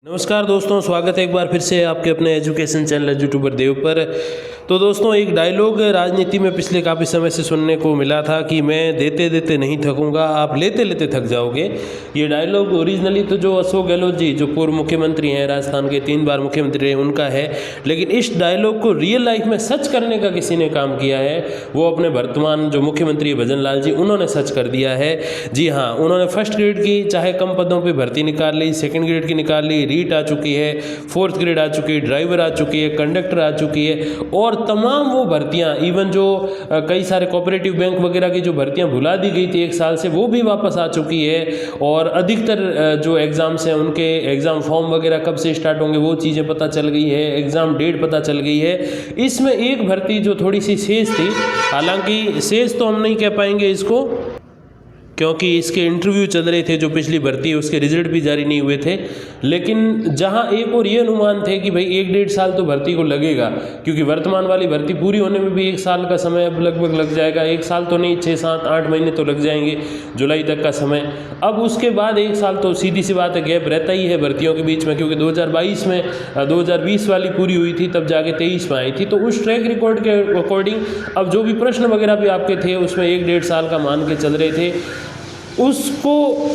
नमस्कार दोस्तों, स्वागत है एक बार फिर से आपके अपने एजुकेशन चैनल यूट्यूबर देव पर। तो दोस्तों, एक डायलॉग राजनीति में पिछले काफ़ी समय से सुनने को मिला था कि मैं देते देते नहीं थकूंगा, आप लेते लेते थक जाओगे। ये डायलॉग ओरिजिनली तो जो अशोक गहलोत जी, जो पूर्व मुख्यमंत्री हैं, राजस्थान के 3 बार मुख्यमंत्री रहे, उनका है। लेकिन इस डायलॉग को रियल लाइफ में सच करने का किसी ने काम किया है, वो अपने वर्तमान जो मुख्यमंत्री भजन लाल जी, उन्होंने सच कर दिया है। जी हाँ, उन्होंने फर्स्ट ग्रेड की चाहे कम पदों पर भर्ती निकाल ली, सेकेंड ग्रेड की निकाल ली, रीट आ चुकी है, 4th ग्रेड आ चुकी है, ड्राइवर आ चुकी है, कंडक्टर आ चुकी है, और तमाम वो भर्तियां, इवन जो कई सारे कोऑपरेटिव बैंक वगैरह की जो भर्तियां भुला दी गई थी 1 साल से, वो भी वापस आ चुकी है। और अधिकतर जो एग्ज़ाम्स हैं, उनके एग्ज़ाम फॉर्म वगैरह कब से स्टार्ट होंगे वो चीज़ें पता चल गई है, एग्ज़ाम डेट पता चल गई है। इसमें एक भर्ती जो थोड़ी सी शेष थी, हालांकि शेष तो हम नहीं कह पाएंगे इसको, क्योंकि इसके इंटरव्यू चल रहे थे, जो पिछली भर्ती है उसके रिजल्ट भी जारी नहीं हुए थे। लेकिन जहां एक और ये अनुमान थे कि भाई 1-1.5 साल तो भर्ती को लगेगा, क्योंकि वर्तमान वाली भर्ती पूरी होने में भी 1 साल का समय अब लगभग लग जाएगा। 1 साल तो नहीं, 6, 7, 8 महीने तो लग जाएंगे, जुलाई तक का समय। अब उसके बाद 1 साल तो सीधी सी बात है गैप रहता ही है भर्तियों के बीच में, क्योंकि 2022 में 2020 वाली पूरी हुई थी, तब जाके 23 में आई थी। तो उस ट्रैक रिकॉर्ड के अकॉर्डिंग अब जो भी प्रश्न वगैरह भी आपके थे, उसमें 1-1.5 साल का मान के चल रहे थे। उसको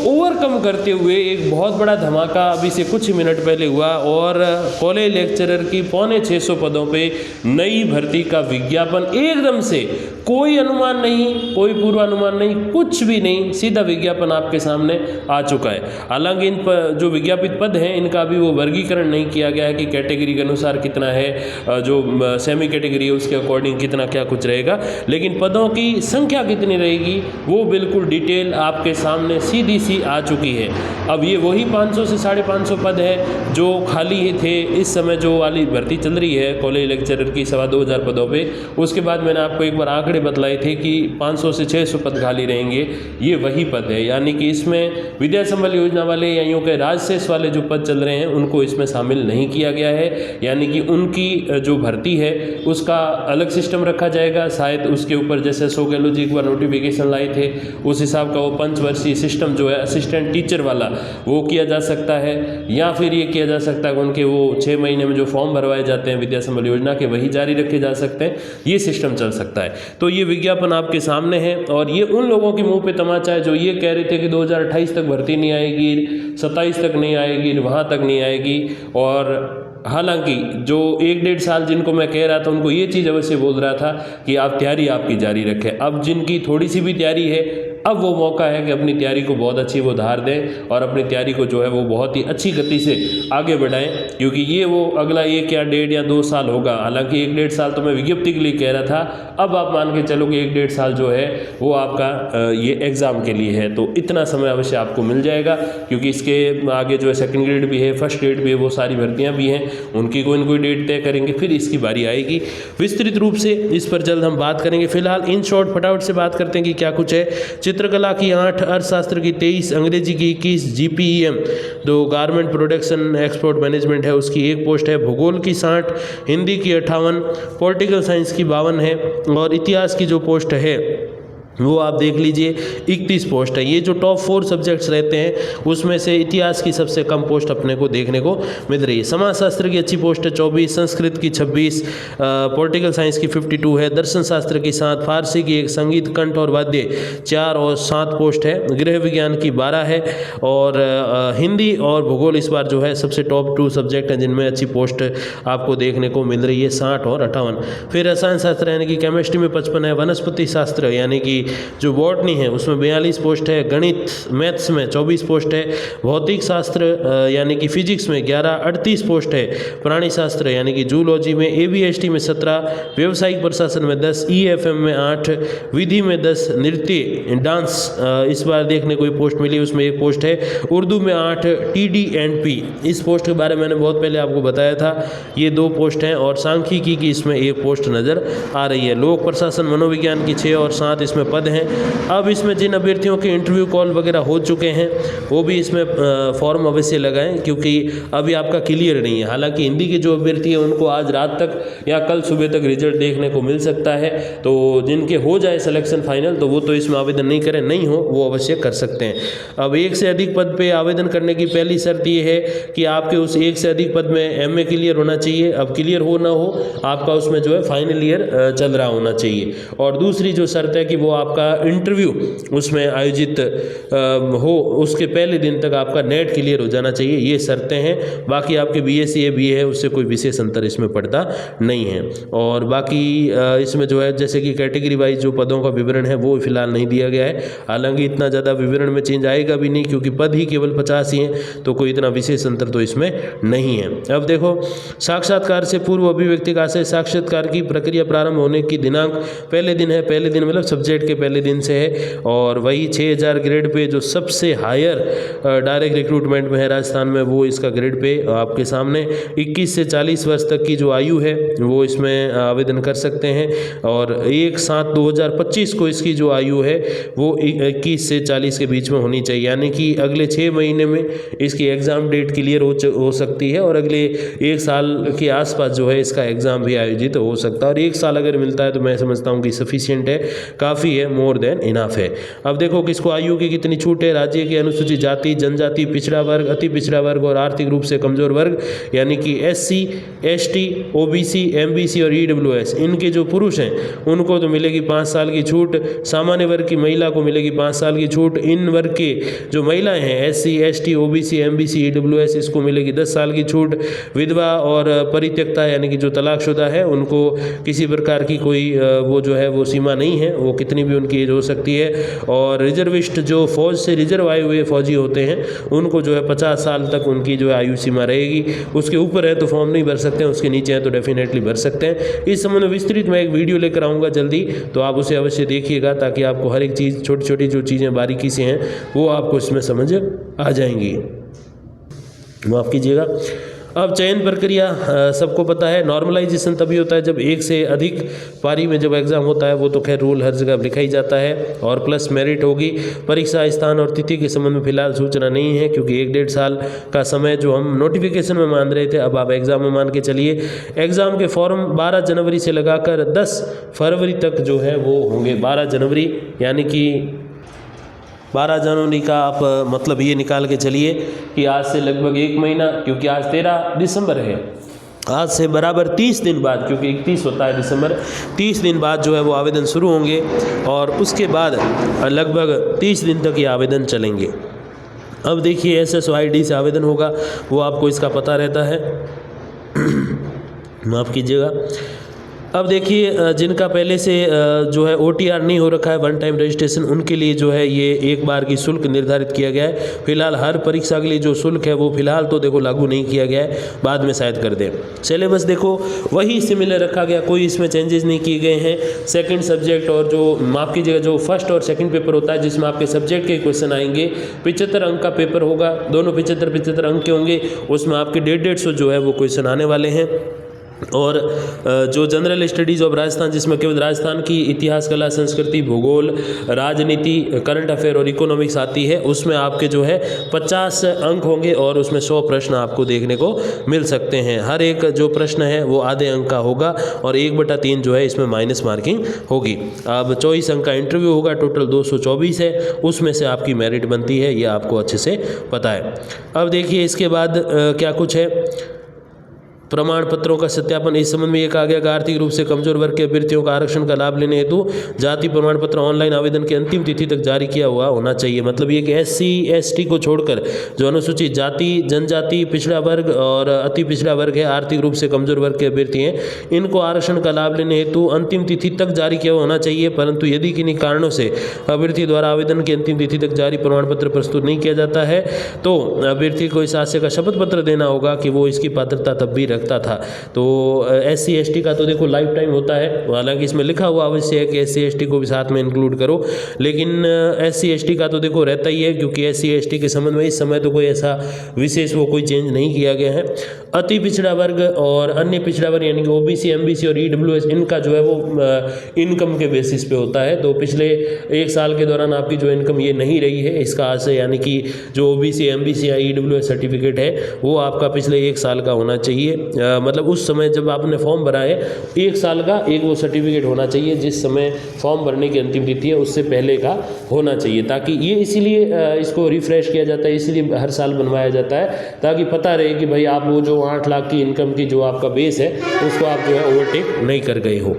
ओवरकम करते हुए एक बहुत बड़ा धमाका अभी से कुछ ही मिनट पहले हुआ, और कॉलेज लेक्चरर की 650 पदों पे नई भर्ती का विज्ञापन एकदम से, कोई अनुमान नहीं, कोई पूर्वानुमान नहीं, कुछ भी नहीं, सीधा विज्ञापन आपके सामने आ चुका है। हालांकि इन जो विज्ञापित पद हैं, इनका अभी वो वर्गीकरण नहीं किया गया है कि कैटेगरी के अनुसार कितना है, जो सेमी कैटेगरी है उसके अकॉर्डिंग कितना क्या कुछ रहेगा, लेकिन पदों की संख्या कितनी रहेगी वो बिल्कुल डिटेल आपके सामने सीधी सी आ चुकी है। अब ये वही 500 से 550 पद है जो खाली थे इस समय, जो वाली भर्ती चल रही है कॉलेज लेक्चरर की 2,2500 पदों पे। उसके बाद मैंने आपको एक बार आंकड़े बतलाए थे कि 500 से 600 पद खाली रहेंगे, ये वही पद है। यानी कि इसमें विद्या संबल योजना वाले या यूँ के राजशेष वाले जो पद चल रहे हैं उनको इसमें शामिल नहीं किया गया है। यानी कि उनकी जो भर्ती है उसका अलग सिस्टम रखा जाएगा। शायद उसके ऊपर जैसे अशोक गहलोत जी एक बार नोटिफिकेशन लाए थे, उस हिसाब का वो पंचवर्षीय सिस्टम जो है असिस्टेंट टीचर वाला, वो किया जा सकता है। या फिर ये किया जा सकता है उनके वो 6 महीने में जो फॉर्म भरवाए जाते हैं विद्या संबल योजना के, वही जारी रखे जा सकते हैं। ये सिस्टम चल सकता है। तो ये विज्ञापन आपके सामने है, और ये उन लोगों के मुंह पे तमाचा है जो ये कह रहे थे कि 2028 तक भर्ती नहीं आएगी, 27 तक नहीं आएगी, वहाँ तक नहीं आएगी। और हालांकि जो 1-1.5 साल जिनको मैं कह रहा था, उनको ये चीज़ अवश्य बोल रहा था कि आप तैयारी आपकी जारी रखें। अब जिनकी थोड़ी सी भी तैयारी है, अब वो मौका है कि अपनी तैयारी को बहुत अच्छी वो धार दें और अपनी तैयारी को जो है वो बहुत ही अच्छी गति से आगे बढ़ाएं, क्योंकि ये वो अगला 1 या 1.5 या 2 साल होगा। हालांकि 1-1.5 साल तो मैं विज्ञप्ति के लिए कह रहा था, अब आप मान के चलो कि 1-1.5 साल जो है वो आपका ये एग्ज़ाम के लिए है। तो इतना समय अवश्य आपको मिल जाएगा, क्योंकि इसके आगे जो है सेकेंड ग्रेड भी है, फर्स्ट ग्रेड भी है, वो सारी भर्तियाँ भी हैं, उनकी कोई न कोई डेट तय करेंगे, फिर इसकी बारी आएगी। विस्तृत रूप से इस पर जल्द हम बात करेंगे। फिलहाल इन शॉर्ट फटाफट से बात करते हैं कि क्या कुछ है। चित्रकला की 8, अर्थशास्त्र की 23, अंग्रेजी की 21, GPEM जो गारमेंट प्रोडक्शन एक्सपोर्ट मैनेजमेंट है उसकी 1 पोस्ट है, भूगोल की 60, हिंदी की 58, पॉलिटिकल साइंस की 52 है, और इतिहास की जो पोस्ट है वो आप देख लीजिए 31 पोस्ट है। ये जो टॉप 4 सब्जेक्ट्स रहते हैं उसमें से इतिहास की सबसे कम पोस्ट अपने को देखने को मिल रही है। समाजशास्त्र की अच्छी पोस्ट है 24, संस्कृत की 26, पॉलिटिकल साइंस की 52 है, दर्शन शास्त्र की 7, फारसी की 1, संगीत, कंठ और वाद्य 4 और 7 पोस्ट है, गृह विज्ञान की 12 है, और हिंदी और भूगोल इस बार जो है सबसे टॉप 2 सब्जेक्ट हैं जिनमें अच्छी पोस्ट आपको देखने को मिल रही है, 60 और 58। फिर रसायन शास्त्र यानी कि केमिस्ट्री में 55 है, वनस्पति शास्त्र यानी कि जो बॉटनी है उसमें 42 पोस्ट है, गणित मैथ्स में 24 पोस्ट है, भौतिक शास्त्र यानी कि फिजिक्स में 11, 38 पोस्ट है, प्राणी शास्त्र यानी कि जूलॉजी में, ABST में 17, व्यावसायिक प्रशासन में 10, EFM में 8, विधि में 10, नृत्य डांस इस बार देखने को पोस्ट मिली, उसमें 1 पोस्ट है, उर्दू में 8, TD&P इस पोस्ट के बारे में मैंने बहुत पहले आपको बताया था, ये 2 पोस्ट हैं, और सांख्यिकी की इसमें 1 पोस्ट नज़र आ रही है। लोक प्रशासन मनोविज्ञान की 6 और 7 इसमें पद हैं। अब इसमें जिन अभ्यर्थियों के इंटरव्यू कॉल वगैरह हो चुके हैं वो भी इसमें फॉर्म अवश्य लगाएं, क्योंकि अभी आपका क्लियर नहीं है। हालांकि हिंदी के जो अभ्यर्थी हैं उनको आज रात तक या कल सुबह तक रिजल्ट देखने को मिल सकता है, तो जिनके हो जाए सिलेक्शन फाइनल तो वो तो इसमें आवेदन नहीं करें, नहीं हो वो अवश्य कर सकते हैं। अब एक से अधिक पद पे आवेदन करने की पहली शर्त ये है कि आपके उस एक से अधिक पद में एमए क्लियर होना चाहिए। अब क्लियर हो ना हो, आपका उसमें जो है फाइनल ईयर चल रहा होना चाहिए। और दूसरी जो शर्त है कि वो आपका इंटरव्यू उसमें आयोजित हो, उसके पहले दिन तक आपका नेट क्लियर हो जाना चाहिए। ये शर्तें हैं। बाकी आपके बीएससी बीए है उससे कोई विशेष अंतर इसमें पड़ता नहीं है। और बाकी इसमें जो है जैसे कि कैटेगरी वाइज जो पदों का विवरण है वो फिलहाल नहीं दिया गया है। हालांकि इतना ज़्यादा विवरण में चेंज आएगा भी नहीं, क्योंकि पद ही केवल 50 ही हैं, तो कोई इतना विशेष अंतर तो इसमें नहीं है। अब देखो, साक्षात्कार से पूर्व अभिव्यक्ति का आशय, साक्षात्कार की प्रक्रिया प्रारंभ होने की दिनांक पहले दिन है। पहले दिन मतलब सब्जेक्ट के पहले दिन से है। और वही 6000 ग्रेड पे जो सबसे हायर डायरेक्ट रिक्रूटमेंट में है राजस्थान में, वो इसका ग्रेड पे आपके सामने 21 से 40 वर्ष तक की जो आयु है वो इसमें आवेदन कर सकते हैं। और 1/7/2025 को इसकी जो आयु है वो 21 से 40 के बीच में होनी चाहिए, यानी कि अगले 6 महीने में इसकी एग्ज़ाम डेट क्लियर हो सकती है और अगले 1 साल के आसपास जो है इसका एग्ज़ाम भी आयोजित हो सकता है। और 1 साल अगर मिलता है तो मैं समझता हूँ कि सफिशिएंट है, काफ़ी है, मोर देन इनफ है। अब देखो किसको आयु की कितनी छूट है। राज्य के अनुसूचित जाति, जनजाति, पिछड़ा वर्ग, अति पिछड़ा वर्ग और आर्थिक रूप से कमजोर वर्ग यानी कि SC, ST, OBC, MBC और EWS, इनके जो पुरुष हैं उनको तो मिलेगी 5 साल की छूट। सामान्य वर्ग की महिला को मिलेगी 5 साल की छूट। इन वर्ग के जो महिलाएं हैं SC, ST, OBC, MBC, EWS, इसको मिलेगी 10 साल की छूट। विधवा और परित्यक्ता यानी कि जो तलाकशुदा है उनको किसी प्रकार की कोई वो जो है वो सीमा नहीं है, वो कितनी भी उनकी एज हो सकती है। और रिजर्विस्ट जो फौज से रिजर्व आए हुए फौजी होते हैं उनको जो है 50 साल तक उनकी जो है आयु सीमा रहेगी। उसके ऊपर है तो फॉर्म नहीं भर सकते हैं, उसके नीचे है तो डेफिनेटली भर सकते हैं। इस संबंध में विस्तृत मैं एक वीडियो लेकर आऊँगा जल्दी, तो आप उसे अवश्य देखिएगा ताकि आपको हर एक चीज़, छोटी छोटी जो चीज़ें बारीकी से हैं वो आपको इसमें समझ आ जाएंगी। माफ़ कीजिएगा। अब चयन प्रक्रिया सबको पता है। नॉर्मलाइजेशन तभी होता है जब एक से अधिक पारी में जब एग्ज़ाम होता है, वो तो खैर रूल हर जगह लिखा ही जाता है। और प्लस मेरिट होगी। परीक्षा स्थान और तिथि के संबंध में फिलहाल सूचना नहीं है, क्योंकि 1-1.5 साल का समय जो हम नोटिफिकेशन में मान रहे थे अब आप एग्ज़ाम में मान के चलिए। एग्ज़ाम के फॉर्म 12 जनवरी से लगाकर 10 फरवरी तक जो है वो होंगे। 12 जनवरी यानी कि 12 जनवरी का आप मतलब ये निकाल के चलिए कि आज से लगभग 1 महीना, क्योंकि आज 13 दिसंबर है, आज से बराबर 30 दिन बाद, क्योंकि 31 होता है दिसंबर, 30 दिन बाद जो है वो आवेदन शुरू होंगे और उसके बाद लगभग 30 दिन तक ये आवेदन चलेंगे। अब देखिए SSOID से आवेदन होगा, वो आपको इसका पता रहता है। माफ़ कीजिएगा। अब देखिए जिनका पहले से जो है OTR नहीं हो रखा है, वन टाइम रजिस्ट्रेशन, उनके लिए जो है ये एक बार की शुल्क निर्धारित किया गया है। फिलहाल हर परीक्षा के लिए जो शुल्क है वो फिलहाल तो देखो लागू नहीं किया गया है, बाद में शायद कर दें। सिलेबस देखो वही सिमिलर रखा गया, कोई इसमें चेंजेस नहीं किए गए हैं। सेकंड सब्जेक्ट और जो माफ़ कीजिएगा जो फर्स्ट और सेकंड पेपर होता है जिसमें आपके सब्जेक्ट के क्वेश्चन आएंगे, 75 अंक का पेपर होगा, दोनों 75 अंक के होंगे। उसमें आपके 150 जो है वो क्वेश्चन आने वाले हैं। और जो जनरल स्टडीज़ ऑफ राजस्थान, जिसमें केवल राजस्थान की इतिहास, कला, संस्कृति, भूगोल, राजनीति, करंट अफेयर और इकोनॉमिक्स आती है, उसमें आपके जो है 50 अंक होंगे और उसमें 100 प्रश्न आपको देखने को मिल सकते हैं। हर एक जो प्रश्न है वो आधे अंक का होगा और 1/3 जो है इसमें माइनस मार्किंग होगी। अब 24 अंक का इंटरव्यू होगा, टोटल 224 है, उसमें से आपकी मेरिट बनती है, ये आपको अच्छे से पता है। अब देखिए इसके बाद क्या कुछ है। प्रमाण पत्रों का सत्यापन, इस संबंध में ये कहा गया कि आर्थिक रूप से कमजोर वर्ग के अभ्यर्थियों का आरक्षण का लाभ लेने हेतु जाति प्रमाण पत्र ऑनलाइन आवेदन की अंतिम तिथि तक जारी किया हुआ होना चाहिए। मतलब ये कि SC ST को छोड़कर जो अनुसूचित जाति, जनजाति, पिछड़ा वर्ग और अति पिछड़ा वर्ग है, आर्थिक रूप से कमजोर वर्ग के अभ्यर्थी हैं, इनको आरक्षण का लाभ लेने हेतु अंतिम तिथि तक जारी किया हुआ होना चाहिए। परंतु यदि किन्हीं कारणों से अभ्यर्थी द्वारा आवेदन की अंतिम तिथि तक जारी प्रमाण पत्र प्रस्तुत नहीं किया जाता है तो अभ्यर्थी को इस आशय का शपथ पत्र देना होगा कि वो इसकी पात्रता तब भी रख लगता था। तो SC ST का तो देखो लाइफ टाइम होता है, हालांकि इसमें लिखा हुआ अवश्य है कि SC ST को भी साथ में इंक्लूड करो, लेकिन SC ST का तो देखो रहता ही है, क्योंकि SC ST के संबंध में इस समय तो कोई ऐसा विशेष वो कोई चेंज नहीं किया गया है। अति पिछड़ा वर्ग और अन्य पिछड़ा वर्ग यानी कि OBC MBC और EWS, इनका जो है वो इनकम के बेसिस पे होता है। तो पिछले 1 साल के दौरान आपकी जो इनकम ये नहीं रही है, इसका आज से यानी कि जो OBC MBC या EWS सर्टिफिकेट है वो आपका पिछले 1 साल का होना चाहिए। मतलब उस समय जब आपने फॉर्म भरा है 1 साल का एक वो सर्टिफिकेट होना चाहिए, जिस समय फॉर्म भरने की अंतिम तिथि है उससे पहले का होना चाहिए, ताकि ये इसीलिए इसको रिफ्रेश किया जाता है, इसलिए हर साल बनवाया जाता है, ताकि पता रहे कि भाई आप वो जो 8 लाख की इनकम की जो आपका बेस है उसको आप जो है ओवरटेक नहीं कर गए हो।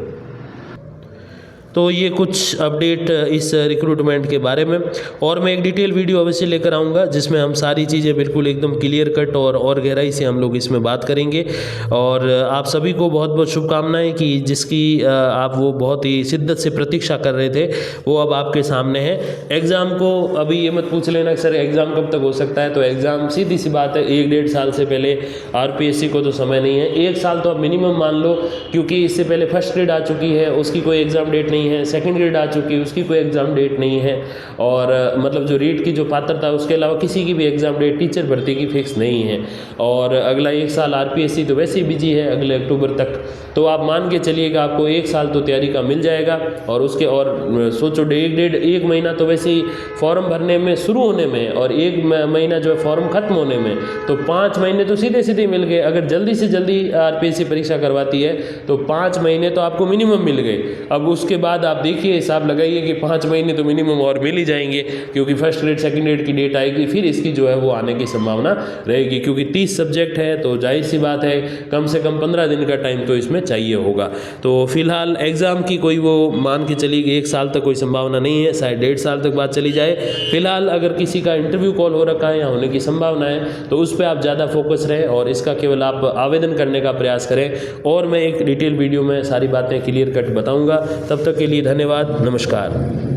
तो ये कुछ अपडेट इस रिक्रूटमेंट के बारे में, और मैं एक डिटेल वीडियो अवश्य लेकर आऊँगा जिसमें हम सारी चीज़ें बिल्कुल एकदम क्लियर कट और गहराई से हम लोग इसमें बात करेंगे। और आप सभी को बहुत बहुत शुभकामनाएं कि जिसकी आप वो बहुत ही शिद्दत से प्रतीक्षा कर रहे थे वो अब आपके सामने है। एग्ज़ाम को अभी ये मत पूछ लेना सर एग्ज़ाम कब तक हो सकता है, तो एग्ज़ाम सीधी सी बात है 1-1.5 साल से पहले RPSC को तो समय नहीं है। 1 साल तो आप मिनिमम मान लो, क्योंकि इससे पहले फर्स्ट ग्रेड आ चुकी है, उसकी कोई एग्ज़ाम डेट नहीं है, सेकंड ग्रेड आ चुकी है, उसकी कोई एग्ज़ाम डेट नहीं है, और मतलब जो रीट की जो पात्रता है उसके अलावा किसी की भी एग्ज़ाम डेट टीचर भर्ती की फिक्स नहीं है। और अगला 1 साल RPSC तो वैसे ही बिजी है अगले अक्टूबर तक, तो आप मान के चलिएगा आपको 1 साल तो तैयारी का मिल जाएगा। और उसके और सोचो 1 महीना तो वैसे ही फॉर्म भरने में शुरू होने में, और 1 महीना जो है फॉर्म खत्म होने में, तो 5 महीने तो सीधे सीधे मिल गए। अगर जल्दी से जल्दी RPSC परीक्षा करवाती है तो 5 महीने तो आपको मिनिमम मिल गए। अब उसके बाद आप देखिए हिसाब लगाइए कि 5 महीने तो मिनिमम और मिल ही जाएंगे, क्योंकि फर्स्ट ग्रेड सेकंड ग्रेड की डेट आएगी, फिर इसकी जो है वो आने की संभावना रहेगी। क्योंकि 30 सब्जेक्ट है तो जाहिर सी बात है कम से कम 15 दिन का टाइम तो इसमें चाहिए होगा। तो फिलहाल एग्ज़ाम की कोई वो मान के चलिए 1 साल तक कोई संभावना नहीं है, शायद 1.5 साल तक बात चली जाए। फिलहाल अगर किसी का इंटरव्यू कॉल हो रखा है या होने की संभावना है तो उस पर आप ज़्यादा फोकस रहें और इसका केवल आप आवेदन करने का प्रयास करें। और मैं एक डिटेल वीडियो में सारी बातें क्लियर कट बताऊँगा। तब तक के लिए धन्यवाद, नमस्कार।